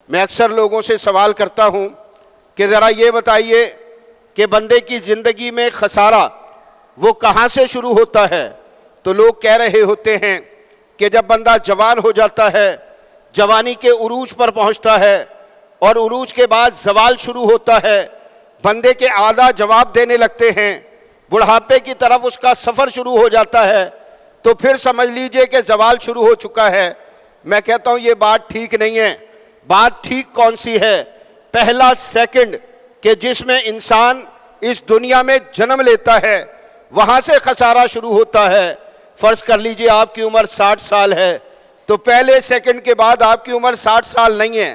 میں اکثر لوگوں سے سوال کرتا ہوں کہ ذرا یہ بتائیے کہ بندے کی زندگی میں خسارہ وہ کہاں سے شروع ہوتا ہے؟ تو لوگ کہہ رہے ہوتے ہیں کہ جب بندہ جوان ہو جاتا ہے، جوانی کے عروج پر پہنچتا ہے، اور عروج کے بعد زوال شروع ہوتا ہے، بندے کے اعضاء جواب دینے لگتے ہیں، بڑھاپے کی طرف اس کا سفر شروع ہو جاتا ہے، تو پھر سمجھ لیجئے کہ زوال شروع ہو چکا ہے۔ میں کہتا ہوں یہ بات ٹھیک نہیں ہے۔ بات ٹھیک کون سی ہے؟ پہلا سیکنڈ کہ جس میں انسان اس دنیا میں جنم لیتا ہے وہاں سے خسارہ شروع ہوتا ہے۔ فرض کر لیجئے آپ کی عمر 60 سال ہے، تو پہلے سیکنڈ کے بعد آپ کی عمر 60 سال نہیں ہے،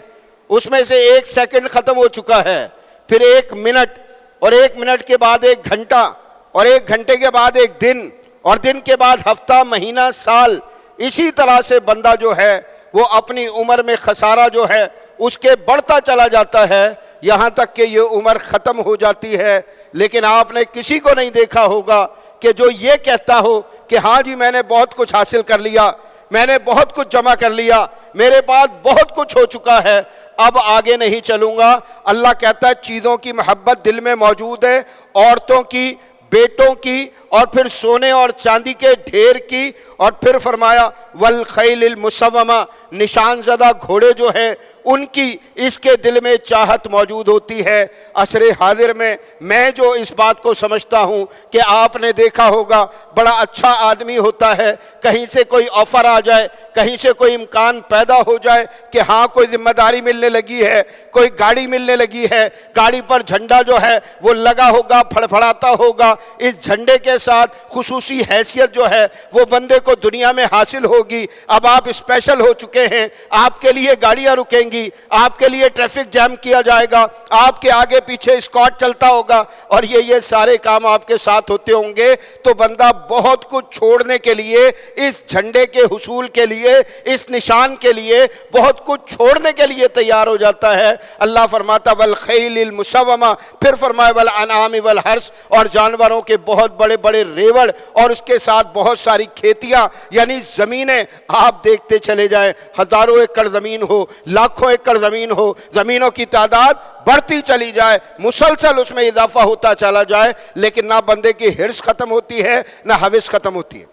اس میں سے ایک سیکنڈ ختم ہو چکا ہے، پھر 1 منٹ، اور 1 منٹ کے بعد 1 گھنٹہ، اور 1 گھنٹے کے بعد 1 دن، اور دن کے بعد ہفتہ، مہینہ، سال۔ اسی طرح سے بندہ جو ہے وہ اپنی عمر میں خسارہ جو ہے اس کے بڑھتا چلا جاتا ہے، یہاں تک کہ یہ عمر ختم ہو جاتی ہے۔ لیکن آپ نے کسی کو نہیں دیکھا ہوگا کہ جو یہ کہتا ہو کہ ہاں جی میں نے بہت کچھ حاصل کر لیا، میں نے بہت کچھ جمع کر لیا، میرے پاس بہت کچھ ہو چکا ہے، اب آگے نہیں چلوں گا۔ اللہ کہتا ہے چیزوں کی محبت دل میں موجود ہے، عورتوں کی، بیٹوں کی، اور پھر سونے اور چاندی کے ڈھیر کی، اور پھر فرمایا والخیل المسومہ، نشان زدہ گھوڑے جو ہیں ان کی اس کے دل میں چاہت موجود ہوتی ہے۔ عصر حاضر میں جو اس بات کو سمجھتا ہوں کہ آپ نے دیکھا ہوگا بڑا اچھا آدمی ہوتا ہے، کہیں سے کوئی آفر آ جائے، کہیں سے کوئی امکان پیدا ہو جائے کہ ہاں کوئی ذمہ داری ملنے لگی ہے، کوئی گاڑی ملنے لگی ہے، گاڑی پر جھنڈا جو ہے وہ لگا ہوگا، پھڑپھڑاتا ہوگا، اس جھنڈے کے ساتھ خصوصی حیثیت جو ہے وہ بندے کو دنیا میں حاصل ہوگی۔ اب آپ اسپیشل ہو چکے ہیں، آپ کے لیے گاڑیاں رکیں گی، آپ کے لیے ٹریفک جام کیا جائے گا، آپ کے آگے پیچھے اسکارٹ چلتا ہوگا، اور یہ سارے کام آپ کے ساتھ ہوتے ہوں گے، تو بندہ بہت کچھ چھوڑنے کے لیے، اس جھنڈے کے حصول کے لیے، اس نشان کے لیے بہت کچھ چھوڑنے کے لیے تیار ہو جاتا ہے۔ اللہ فرماتا والخیل المسومہ، پھر فرمایا والانعام والحرث، اور جانوروں کے بہت بڑے بڑے ریوڑ، اور اس کے ساتھ بہت ساری کھیتیاں، یعنی زمینیں آپ دیکھتے چلے جائیں، ہزاروں ایکڑ زمین ہو، لاکھوں ایکڑ زمین ہو، زمینوں کی تعداد بڑھتی چلی جائے، مسلسل اس میں اضافہ ہوتا چلا جائے، لیکن نہ بندے کی حرص ختم ہوتی ہے، نہ ہوس ختم ہوتی ہے۔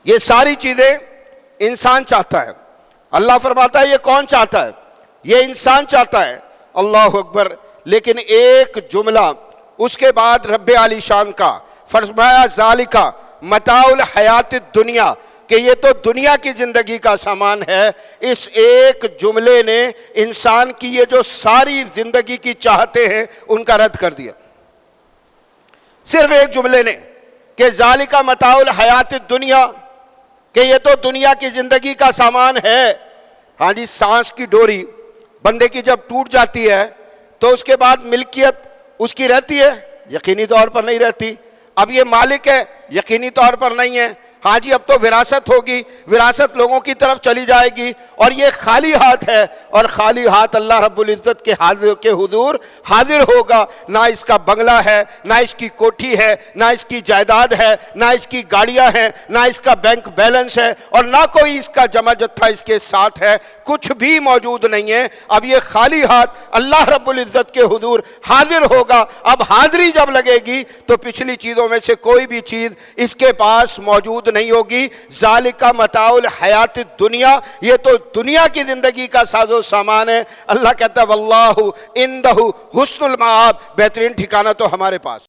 یہ ساری چیزیں انسان چاہتا ہے۔ اللہ فرماتا ہے یہ کون چاہتا ہے؟ یہ انسان چاہتا ہے۔ اللہ اکبر۔ لیکن ایک جملہ اس کے بعد رب عالی شان کا فرمایا ذالک متاع الحیات الدنیا، کہ یہ تو دنیا کی زندگی کا سامان ہے۔ اس ایک جملے نے انسان کی یہ جو ساری زندگی کی چاہتے ہیں ان کا رد کر دیا، صرف ایک جملے نے، کہ ذالک متاع الحیات الدنیا، کہ یہ تو دنیا کی زندگی کا سامان ہے۔ ہاں جی، سانس کی ڈوری بندے کی جب ٹوٹ جاتی ہے تو اس کے بعد ملکیت اس کی رہتی ہے؟ یقینی طور پر نہیں رہتی۔ اب یہ مالک ہے؟ یقینی طور پر نہیں ہے۔ ہاں جی، اب تو وراثت ہوگی، وراثت لوگوں کی طرف چلی جائے گی، اور یہ خالی ہاتھ ہے، اور خالی ہاتھ اللہ رب العزت کے حضور حاضر ہوگا۔ نہ اس کا بنگلہ ہے، نہ اس کی کوٹھی ہے، نہ اس کی جائیداد ہے، نہ اس کی گاڑیاں ہیں، نہ اس کا بینک بیلنس ہے، اور نہ کوئی اس کا جمع جتھا اس کے ساتھ ہے، کچھ بھی موجود نہیں ہے۔ اب یہ خالی ہاتھ اللہ رب العزت کے حضور حاضر ہوگا۔ اب حاضری جب لگے گی تو پچھلی چیزوں میں سے کوئی بھی چیز اس کے پاس موجود نہیں ہوگی۔ ذالک متاع الحیات الدنیا، یہ تو دنیا کی زندگی کا ساز و سامان ہے۔ اللہ کہتا ہے واللہ عندہ حسن المآب، بہترین ٹھکانہ تو ہمارے پاس۔